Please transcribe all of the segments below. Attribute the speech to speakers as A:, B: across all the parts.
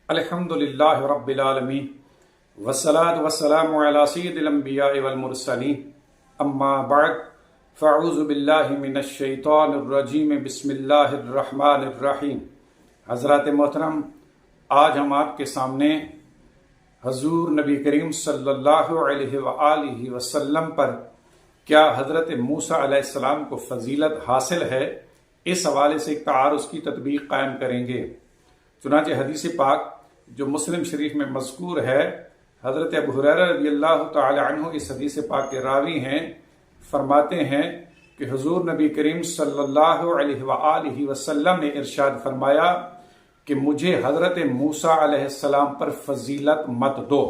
A: الحمدللہ رب العالمین والصلاة والسلام علی سید الانبیاء والمرسلین اما بعد فاعوذ باللہ من الشیطان الرجیم بسم اللہ الرحمن الرحیم۔ حضرات محترم، آج ہم آپ کے سامنے حضور نبی کریم صلی اللہ علیہ وآلہ وسلم پر کیا حضرت موسیٰ علیہ السلام کو فضیلت حاصل ہے، اس حوالے سے ایک تعارض کی تطبیق قائم کریں گے۔ چنانچہ حدیث پاک جو مسلم شریف میں مذکور ہے، حضرت ابو ہریرہ رضی اللہ تعالی عنہ اس حدیث پاک کے راوی ہیں، فرماتے ہیں کہ حضور نبی کریم صلی اللہ علیہ وآلہ وسلم نے ارشاد فرمایا کہ مجھے حضرت موسیٰ علیہ السلام پر فضیلت مت دو۔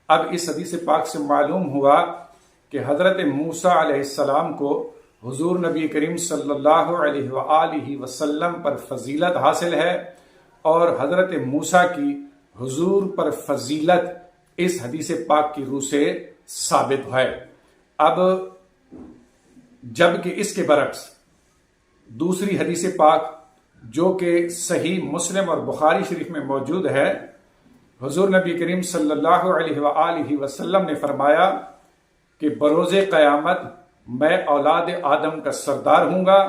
A: اب اس حدیث پاک سے معلوم ہوا کہ حضرت موسیٰ علیہ السلام کو حضور نبی کریم صلی اللہ علیہ وآلہ وسلم پر فضیلت حاصل ہے، اور حضرت موسیٰ کی حضور پر فضیلت اس حدیث پاک کی روح سے ثابت ہے۔ اب جبکہ اس کے برعکس دوسری حدیث پاک جو کہ صحیح مسلم اور بخاری شریف میں موجود ہے، حضور نبی کریم صلی اللہ علیہ وآلہ وسلم نے فرمایا کہ بروز قیامت میں اولاد آدم کا سردار ہوں گا،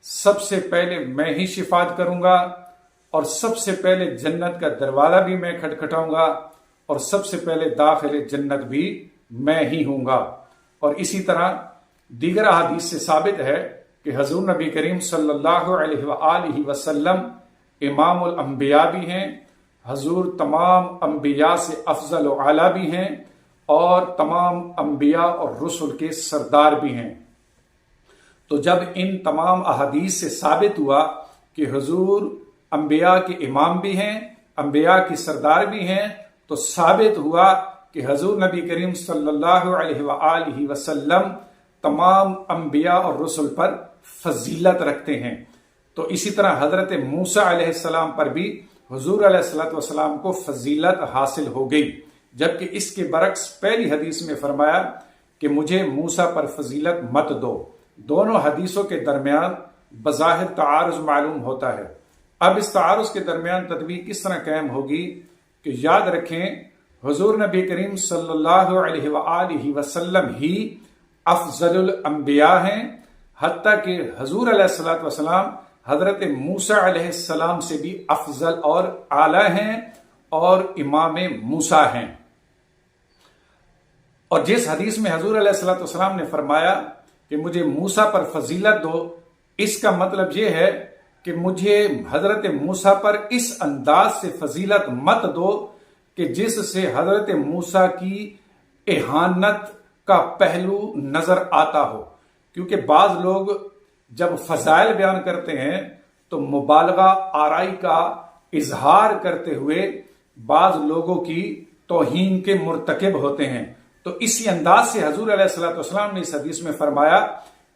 A: سب سے پہلے میں ہی شفاعت کروں گا، اور سب سے پہلے جنت کا دروازہ بھی میں کھٹکھٹاؤں گا، اور سب سے پہلے داخل جنت بھی میں ہی ہوں گا۔ اور اسی طرح دیگر احادیث سے ثابت ہے کہ حضور نبی کریم صلی اللہ علیہ وآلہ وسلم امام الانبیاء بھی ہیں، حضور تمام انبیاء سے افضل و اعلیٰ بھی ہیں، اور تمام انبیاء اور رسل کے سردار بھی ہیں۔ تو جب ان تمام احادیث سے ثابت ہوا کہ حضور انبیاء کے امام بھی ہیں، انبیاء کی سردار بھی ہیں، تو ثابت ہوا کہ حضور نبی کریم صلی اللہ علیہ وآلہ وسلم تمام انبیاء اور رسل پر فضیلت رکھتے ہیں۔ تو اسی طرح حضرت موسیٰ علیہ السلام پر بھی حضور علیہ السلام کو فضیلت حاصل ہو گئی، جبکہ اس کے برعکس پہلی حدیث میں فرمایا کہ مجھے موسیٰ پر فضیلت مت دو۔ دونوں حدیثوں کے درمیان بظاہر تعارض معلوم ہوتا ہے۔ اب اس تعارض کے درمیان تطبیق کس طرح قائم ہوگی کہ یاد رکھیں حضور نبی کریم صلی اللہ علیہ وآلہ وسلم ہی افضل الانبیاء ہیں، حتیٰ کہ حضور علیہ السلام حضرت موسیٰ علیہ السلام سے بھی افضل اور اعلیٰ ہیں، اور امام موسیٰ ہیں۔ اور جس حدیث میں حضور علیہ السلام نے فرمایا کہ مجھے موسیٰ پر فضیلت دو، اس کا مطلب یہ ہے کہ مجھے حضرت موسیٰ پر اس انداز سے فضیلت مت دو کہ جس سے حضرت موسیٰ کی اہانت کا پہلو نظر آتا ہو، کیونکہ بعض لوگ جب فضائل بیان کرتے ہیں تو مبالغہ آرائی کا اظہار کرتے ہوئے بعض لوگوں کی توہین کے مرتکب ہوتے ہیں۔ تو اسی انداز سے حضور علیہ السلام نے اس حدیث میں فرمایا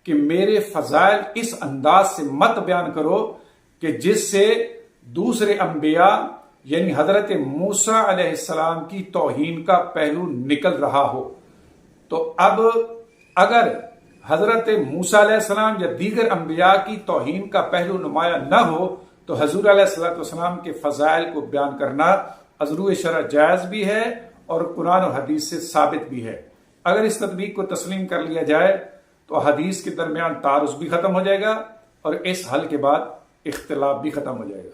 A: کہ میرے فضائل اس انداز سے مت بیان کرو کہ جس سے دوسرے انبیاء یعنی حضرت موسیٰ علیہ السلام کی توہین کا پہلو نکل رہا ہو۔ تو اب اگر حضرت موسیٰ علیہ السلام یا دیگر انبیاء کی توہین کا پہلو نمایاں نہ ہو تو حضور علیہ السلام کے فضائل کو بیان کرنا از روئے شرع جائز بھی ہے اور قرآن و حدیث سے ثابت بھی ہے۔ اگر اس تطبیق کو تسلیم کر لیا جائے تو حدیث کے درمیان تعارض بھی ختم ہو جائے گا، اور اس حل کے بعد اختلاف بھی ختم ہو جائے گا۔